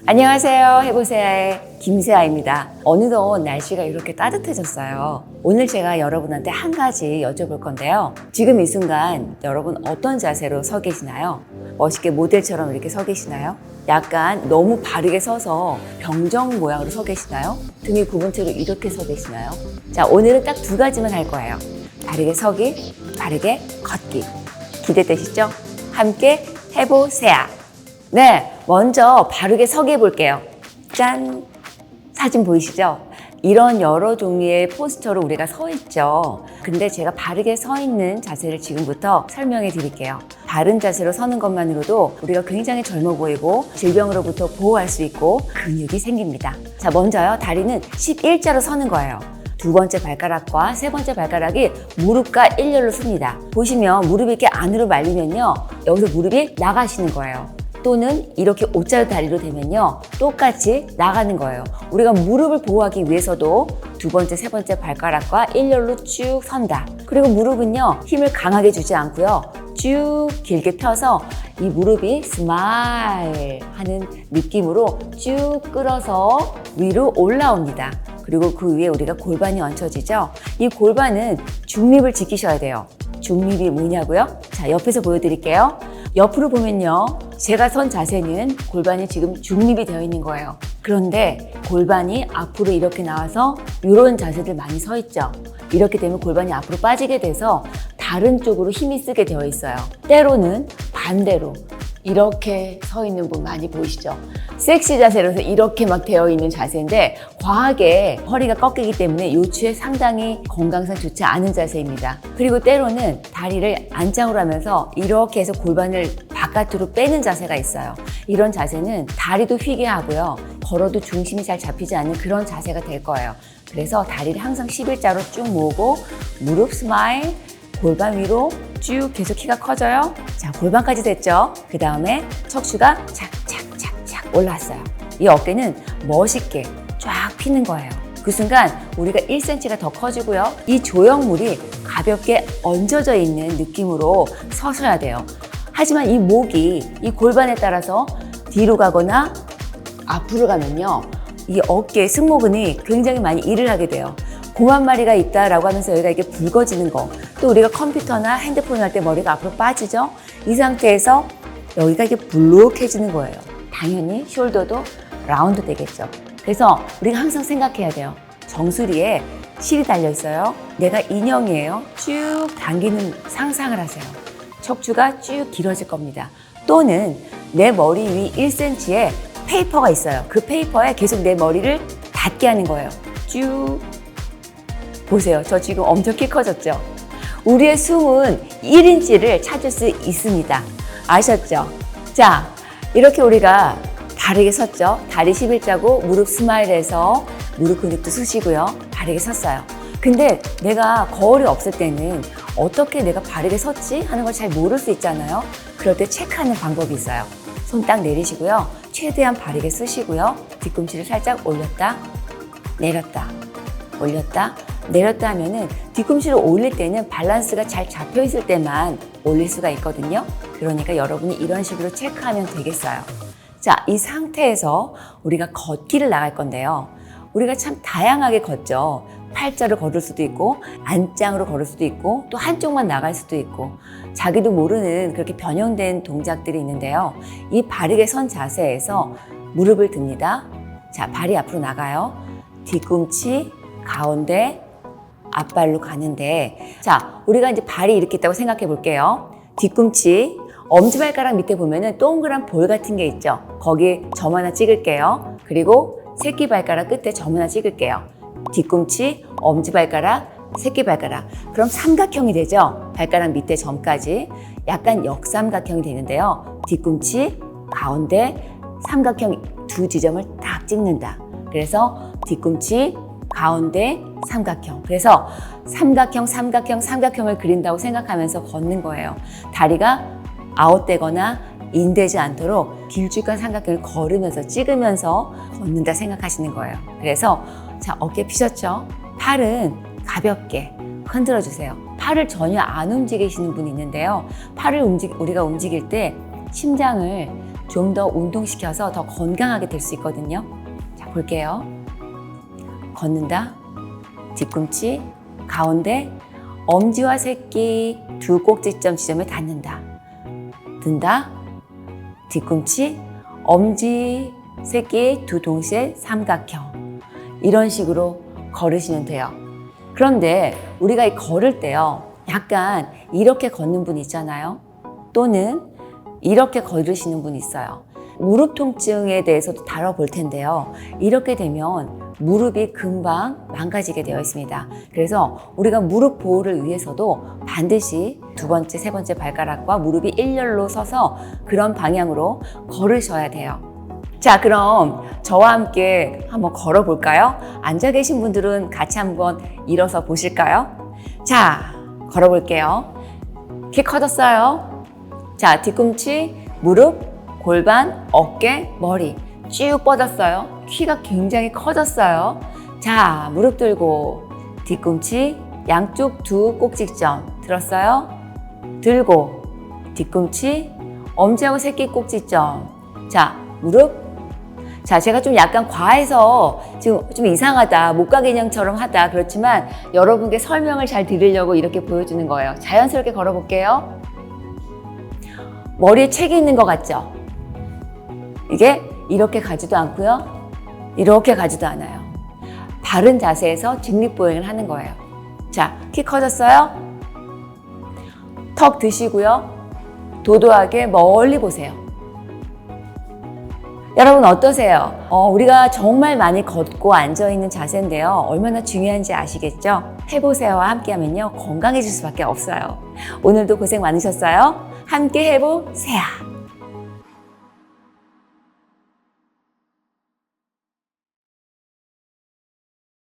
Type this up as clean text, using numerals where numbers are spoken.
안녕하세요. 해보세요의 김세아입니다. 어느덧 날씨가 이렇게 따뜻해졌어요. 오늘 제가 여러분한테 한 가지 여쭤볼 건데요. 지금 이 순간 여러분 어떤 자세로 서 계시나요? 멋있게 모델처럼 이렇게 서 계시나요? 약간 너무 바르게 서서 병정 모양으로 서 계시나요? 등이 굽은 채로 이렇게 서 계시나요? 자, 오늘은 딱 두 가지만 할 거예요. 바르게 서기, 바르게 걷기. 기대되시죠? 함께 해보세요. 네, 먼저 바르게 서기 해볼게요. 짠! 사진 보이시죠? 이런 여러 종류의 포스터로 우리가 서 있죠. 근데 제가 바르게 서 있는 자세를 지금부터 설명해 드릴게요. 바른 자세로 서는 것만으로도 우리가 굉장히 젊어 보이고 질병으로부터 보호할 수 있고 근육이 생깁니다. 자, 먼저요. 다리는 11자로 서는 거예요. 두 번째 발가락과 세 번째 발가락이 무릎과 일렬로 씁니다. 보시면 무릎이 이렇게 안으로 말리면요. 여기서 무릎이 나가시는 거예요. 또는 이렇게 O자 다리로 되면요. 똑같이 나가는 거예요. 우리가 무릎을 보호하기 위해서도 두 번째, 세 번째 발가락과 일렬로 쭉 선다. 그리고 무릎은요. 힘을 강하게 주지 않고요. 쭉 길게 펴서 이 무릎이 스마일 하는 느낌으로 쭉 끌어서 위로 올라옵니다. 그리고 그 위에 우리가 골반이 얹혀지죠. 이 골반은 중립을 지키셔야 돼요. 중립이 뭐냐고요? 자, 옆에서 보여드릴게요. 옆으로 보면요. 제가 선 자세는 골반이 지금 중립이 되어 있는 거예요. 그런데 골반이 앞으로 이렇게 나와서 이런 자세들 많이 서 있죠. 이렇게 되면 골반이 앞으로 빠지게 돼서 다른 쪽으로 힘이 쓰게 되어 있어요. 때로는 반대로 이렇게 서 있는 분 많이 보이시죠? 섹시 자세로서 이렇게 막 되어 있는 자세인데 과하게 허리가 꺾이기 때문에 요추에 상당히 건강상 좋지 않은 자세입니다. 그리고 때로는 다리를 안짱으로 하면서 이렇게 해서 골반을 바깥으로 빼는 자세가 있어요. 이런 자세는 다리도 휘게 하고요. 걸어도 중심이 잘 잡히지 않는 그런 자세가 될 거예요. 그래서 다리를 항상 11자로 쭉 모으고 무릎 스마일, 골반 위로 쭉 계속 키가 커져요. 자, 골반까지 됐죠? 그 다음에 척추가 착착착착 올라왔어요. 이 어깨는 멋있게 쫙 피는 거예요. 그 순간 우리가 1cm가 더 커지고요. 이 조형물이 가볍게 얹어져 있는 느낌으로 서셔야 돼요. 하지만 이 목이 이 골반에 따라서 뒤로 가거나 앞으로 가면요. 이 어깨 승모근이 굉장히 많이 일을 하게 돼요. 곰 한 마리가 있다라고 하면서 여기가 이렇게 붉어지는 거. 또 우리가 컴퓨터나 핸드폰 할 때 머리가 앞으로 빠지죠? 이 상태에서 여기가 이렇게 불룩해지는 거예요. 당연히 숄더도 라운드 되겠죠. 그래서 우리가 항상 생각해야 돼요. 정수리에 실이 달려 있어요. 내가 인형이에요. 쭉 당기는 상상을 하세요. 척추가 쭉 길어질 겁니다. 또는 내 머리 위 1cm에 페이퍼가 있어요. 그 페이퍼에 계속 내 머리를 닿게 하는 거예요. 쭉. 보세요. 저 지금 엄청 키 커졌죠? 우리의 숨은 1인치를 찾을 수 있습니다. 아셨죠? 자, 이렇게 우리가 바르게 섰죠? 다리 11자고 무릎 스마일해서 무릎 근육도 쓰시고요. 바르게 섰어요. 근데 내가 거울이 없을 때는 어떻게 내가 바르게 섰지? 하는 걸 잘 모를 수 있잖아요. 그럴 때 체크하는 방법이 있어요. 손 딱 내리시고요. 최대한 바르게 쓰시고요. 뒤꿈치를 살짝 올렸다, 내렸다, 올렸다, 내렸다 하면은 뒤꿈치를 올릴 때는 밸런스가 잘 잡혀 있을 때만 올릴 수가 있거든요. 그러니까 여러분이 이런 식으로 체크하면 되겠어요. 자, 이 상태에서 우리가 걷기를 나갈 건데요. 우리가 참 다양하게 걷죠. 팔자로 걸을 수도 있고 안짱으로 걸을 수도 있고 또 한쪽만 나갈 수도 있고 자기도 모르는 그렇게 변형된 동작들이 있는데요. 이 바르게 선 자세에서 무릎을 듭니다. 자, 발이 앞으로 나가요. 뒤꿈치, 가운데, 앞발로 가는데 자, 우리가 이제 발이 이렇게 있다고 생각해 볼게요. 뒤꿈치, 엄지발가락 밑에 보면은 동그란 볼 같은 게 있죠. 거기 점 하나 찍을게요. 그리고 새끼발가락 끝에 점 하나 찍을게요. 뒤꿈치, 엄지발가락, 새끼발가락. 그럼 삼각형이 되죠. 발가락 밑에 점까지 약간 역삼각형이 되는데요. 뒤꿈치, 가운데, 삼각형 두 지점을 딱 찍는다. 그래서 뒤꿈치, 가운데, 삼각형. 그래서 삼각형을 그린다고 생각하면서 걷는 거예요. 다리가 아웃되거나 인되지 않도록 길쭉한 삼각형을 걸으면서 찍으면서 걷는다 생각하시는 거예요. 그래서 자, 어깨 피셨죠? 팔은 가볍게 흔들어 주세요. 팔을 전혀 안 움직이시는 분이 있는데요. 팔을 우리가 움직일 때 심장을 좀 더 운동시켜서 더 건강하게 될 수 있거든요. 자, 볼게요. 걷는다. 뒤꿈치, 가운데, 엄지와 새끼 두 꼭지점 지점에 닿는다. 든다. 뒤꿈치, 엄지, 새끼 두 동시에 삼각형. 이런 식으로 걸으시면 돼요. 그런데 우리가 이 걸을 때요, 약간 이렇게 걷는 분 있잖아요. 또는 이렇게 걸으시는 분 있어요. 무릎 통증에 대해서도 다뤄볼 텐데요. 이렇게 되면 무릎이 금방 망가지게 되어 있습니다. 그래서 우리가 무릎 보호를 위해서도 반드시 두 번째, 세 번째 발가락과 무릎이 일렬로 서서 그런 방향으로 걸으셔야 돼요. 자, 그럼 저와 함께 한번 걸어볼까요? 앉아 계신 분들은 같이 한번 일어서 보실까요? 자, 걸어볼게요. 키 커졌어요. 자, 뒤꿈치, 무릎, 골반, 어깨, 머리 쭉 뻗었어요. 키가 굉장히 커졌어요. 자, 무릎 들고 뒤꿈치, 양쪽 두 꼭지점 들었어요? 들고 뒤꿈치, 엄지하고 새끼 꼭지점. 자, 무릎. 자, 제가 좀 약간 과해서 지금 좀 이상하다, 목각 인형처럼 하다, 그렇지만 여러분께 설명을 잘 드리려고 이렇게 보여주는 거예요. 자연스럽게 걸어볼게요. 머리에 책이 있는 것 같죠? 이게 이렇게 가지도 않고요, 이렇게 가지도 않아요. 바른 자세에서 직립보행을 하는 거예요. 자, 키 커졌어요? 턱 드시고요. 도도하게 멀리 보세요. 여러분 어떠세요? 우리가 정말 많이 걷고 앉아있는 자세인데요. 얼마나 중요한지 아시겠죠? 해보세요와 함께하면요, 건강해질 수밖에 없어요. 오늘도 고생 많으셨어요. 함께 해보세요.